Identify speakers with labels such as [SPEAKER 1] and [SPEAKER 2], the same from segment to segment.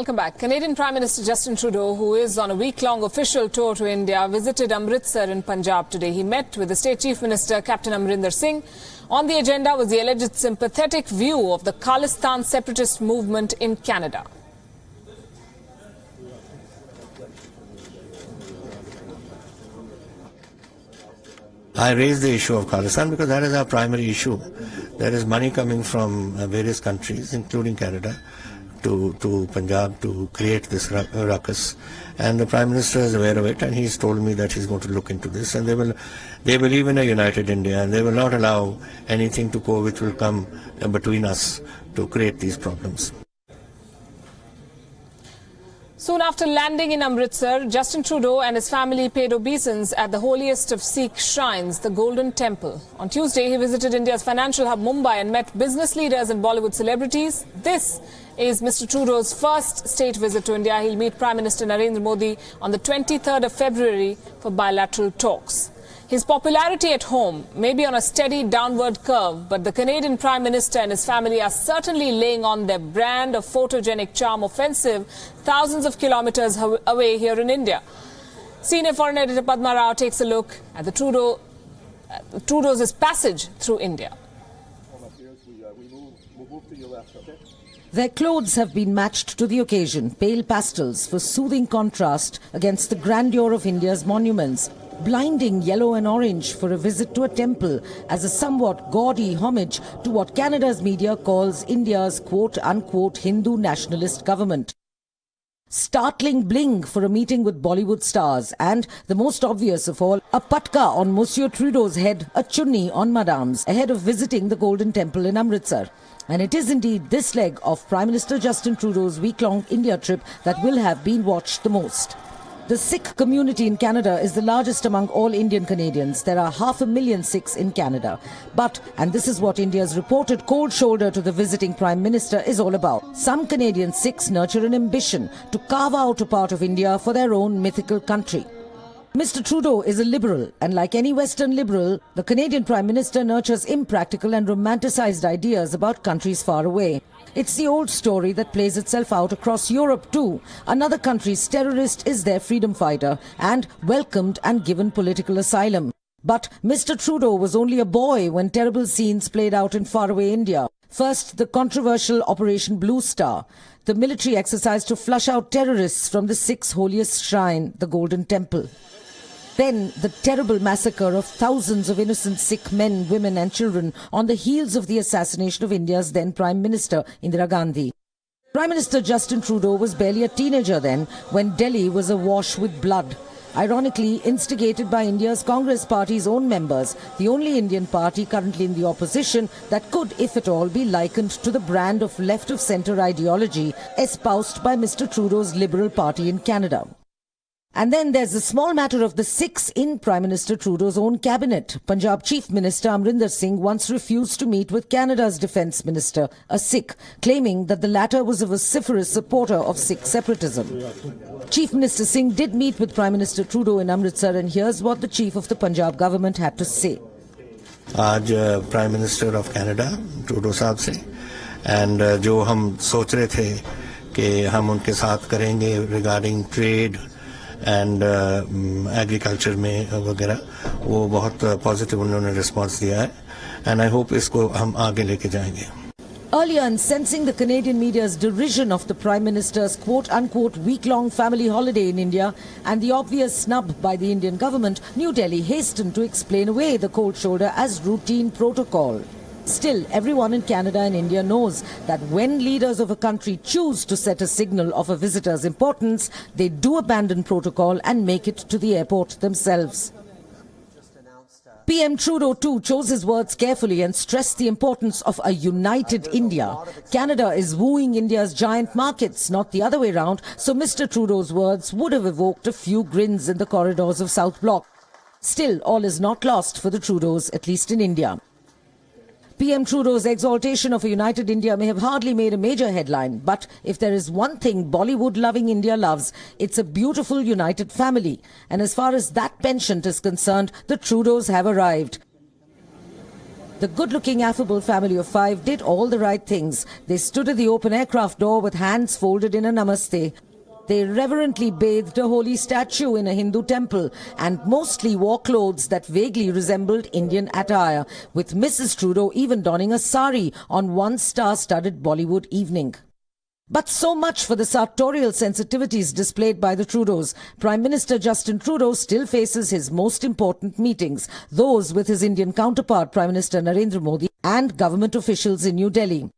[SPEAKER 1] Welcome back. Canadian Prime Minister Justin Trudeau, who is on a week-long official tour to India, visited Amritsar in Punjab today. He met with the State Chief Minister, Captain Amrinder Singh. On the agenda was the alleged sympathetic view of the Khalistan separatist movement in Canada.
[SPEAKER 2] I raised the issue of Khalistan because that is our primary issue. There is money coming from various countries, including Canada, to Punjab to create this ruckus, and the Prime Minister is aware of it, and he's told me that he's going to look into this, and they believe in a united India, and they will not allow anything to go which will come between us to create these problems.
[SPEAKER 1] Soon after landing in Amritsar, Justin Trudeau and his family paid obeisance at the holiest of Sikh shrines, the Golden Temple. On Tuesday, he visited India's financial hub Mumbai and met business leaders and Bollywood celebrities. This is Mr. Trudeau's first state visit to India. He'll meet Prime Minister Narendra Modi on the 23rd of February for bilateral talks. His popularity at home may be on a steady downward curve, but the Canadian Prime Minister and his family are certainly laying on their brand of photogenic charm offensive thousands of kilometers away here in India. Senior foreign editor Padma Rao takes a look at the Trudeau's passage through India.
[SPEAKER 3] Their clothes have been matched to the occasion, pale pastels for soothing contrast against the grandeur of India's monuments. Blinding yellow and orange for a visit to a temple as a somewhat gaudy homage to what Canada's media calls India's quote-unquote Hindu nationalist government. Startling bling for a meeting with Bollywood stars, and the most obvious of all, a patka on Monsieur Trudeau's head, a chunni on Madame's, ahead of visiting the Golden Temple in Amritsar. And it is indeed this leg of Prime Minister Justin Trudeau's week-long India trip that will have been watched the most. The Sikh community in Canada is the largest among all Indian Canadians. There are 500,000 Sikhs in Canada. But, and this is what India's reported cold shoulder to the visiting Prime Minister is all about, some Canadian Sikhs nurture an ambition to carve out a part of India for their own mythical country. Mr. Trudeau is a liberal, and like any Western liberal, the Canadian Prime Minister nurtures impractical and romanticized ideas about countries far away. It's the old story that plays itself out across Europe too. Another country's terrorist is their freedom fighter and welcomed and given political asylum. But Mr. Trudeau was only a boy when terrible scenes played out in faraway India. First, the controversial Operation Blue Star, the military exercise to flush out terrorists from the Sikhs' holiest shrine, the Golden Temple. Then the terrible massacre of thousands of innocent Sikh men, women and children on the heels of the assassination of India's then Prime Minister, Indira Gandhi. Prime Minister Justin Trudeau was barely a teenager then, when Delhi was awash with blood. Ironically, instigated by India's Congress Party's own members, the only Indian party currently in the opposition that could, if at all, be likened to the brand of left-of-centre ideology espoused by Mr. Trudeau's Liberal Party in Canada. And then there's the small matter of the Sikhs in Prime Minister Trudeau's own cabinet. Punjab Chief Minister Amrinder Singh once refused to meet with Canada's Defence Minister, a Sikh, claiming that the latter was a vociferous supporter of Sikh separatism. Chief Minister Singh did meet with Prime Minister Trudeau in Amritsar, and here's what the Chief of the Punjab government had to say.
[SPEAKER 2] आज Prime Minister of Canada, Trudeau साहब से, and जो हम सोच रहे थे कि हम उनके साथ करेंगे regarding trade एंड एग्रीकल्चर में वगैरह, वो बहुत पॉजिटिव उन्होंने रिस्पांस दिया है, एंड आई होप इसको हम आगे लेके जाएंगे.
[SPEAKER 3] Earlier, in sensing the Canadian media's derision of the Prime Minister's quote-unquote week-long family holiday in India and the obvious snub by the Indian government, New Delhi hastened to explain away the cold shoulder as routine protocol. Still, everyone in Canada and India knows that when leaders of a country choose to set a signal of a visitor's importance, they do abandon protocol and make it to the airport themselves. PM Trudeau too chose his words carefully and stressed the importance of a united India. Canada is wooing India's giant markets, not the other way round, so Mr. Trudeau's words would have evoked a few grins in the corridors of South Block. Still, all is not lost for the Trudeaus, at least in India. PM Trudeau's exaltation of a united India may have hardly made a major headline, but if there is one thing Bollywood-loving India loves, it's a beautiful united family. And as far as that penchant is concerned, the Trudeaus have arrived. The good-looking, affable family of 5 did all the right things. They stood at the open aircraft door with hands folded in a namaste. They reverently bathed a holy statue in a Hindu temple and mostly wore clothes that vaguely resembled Indian attire, with Mrs. Trudeau even donning a sari on one star-studded Bollywood evening. But so much for the sartorial sensitivities displayed by the Trudeaus. Prime Minister Justin Trudeau still faces his most important meetings, those with his Indian counterpart Prime Minister Narendra Modi and government officials in New Delhi.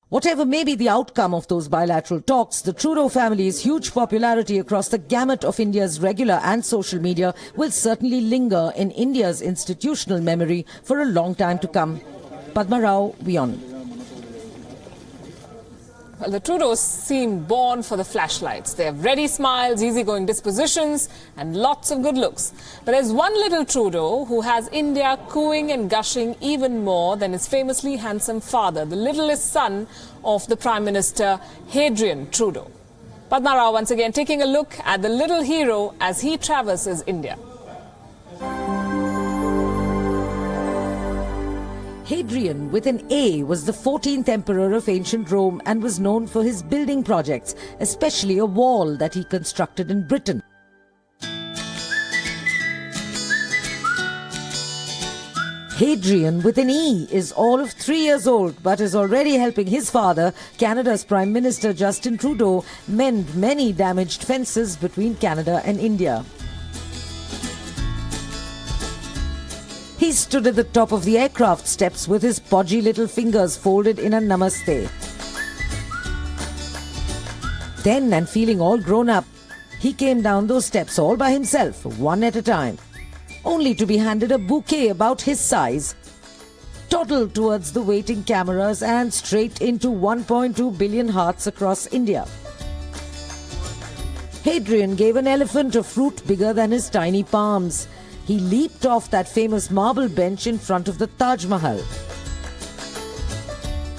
[SPEAKER 3] Whatever may be the outcome of those bilateral talks, the Trudeau family's huge popularity across the gamut of India's regular and social media will certainly linger in India's institutional memory for a long time to come. Padma Rao, WION.
[SPEAKER 1] Well, the Trudeaus seem born for the flashlights. They have ready smiles, easygoing dispositions, and lots of good looks. But there's one little Trudeau who has India cooing and gushing even more than his famously handsome father, the littlest son of the Prime Minister, Hadrian Trudeau. Padma Rao once again taking a look at the little hero as he traverses India.
[SPEAKER 3] Hadrian, with an A, was the 14th emperor of ancient Rome and was known for his building projects, especially a wall that he constructed in Britain. Hadrian, with an E, is all of 3 years old but is already helping his father, Canada's Prime Minister Justin Trudeau, mend many damaged fences between Canada and India. He stood at the top of the aircraft steps with his podgy little fingers folded in a namaste. Then, and feeling all grown up, he came down those steps all by himself, one at a time, only to be handed a bouquet about his size, toddled towards the waiting cameras and straight into 1.2 billion hearts across India. Hadrian gave an elephant a fruit bigger than his tiny palms. He leaped off that famous marble bench in front of the Taj Mahal.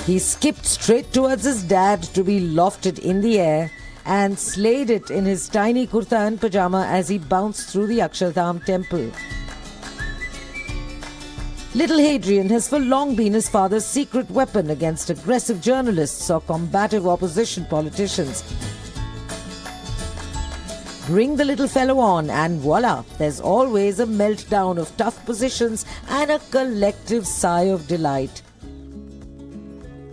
[SPEAKER 3] He skipped straight towards his dad to be lofted in the air and slayed it in his tiny kurta and pajama as he bounced through the Akshardham temple. Little Hadrian has for long been his father's secret weapon against aggressive journalists or combative opposition politicians. Bring the little fellow on and voila, there's always a meltdown of tough positions and a collective sigh of delight.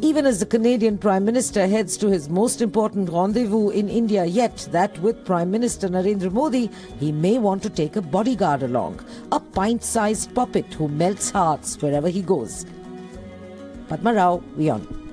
[SPEAKER 3] Even as the Canadian Prime Minister heads to his most important rendezvous in India yet, that with Prime Minister Narendra Modi, he may want to take a bodyguard along, a pint-sized puppet who melts hearts wherever he goes. Padma Rao, WION.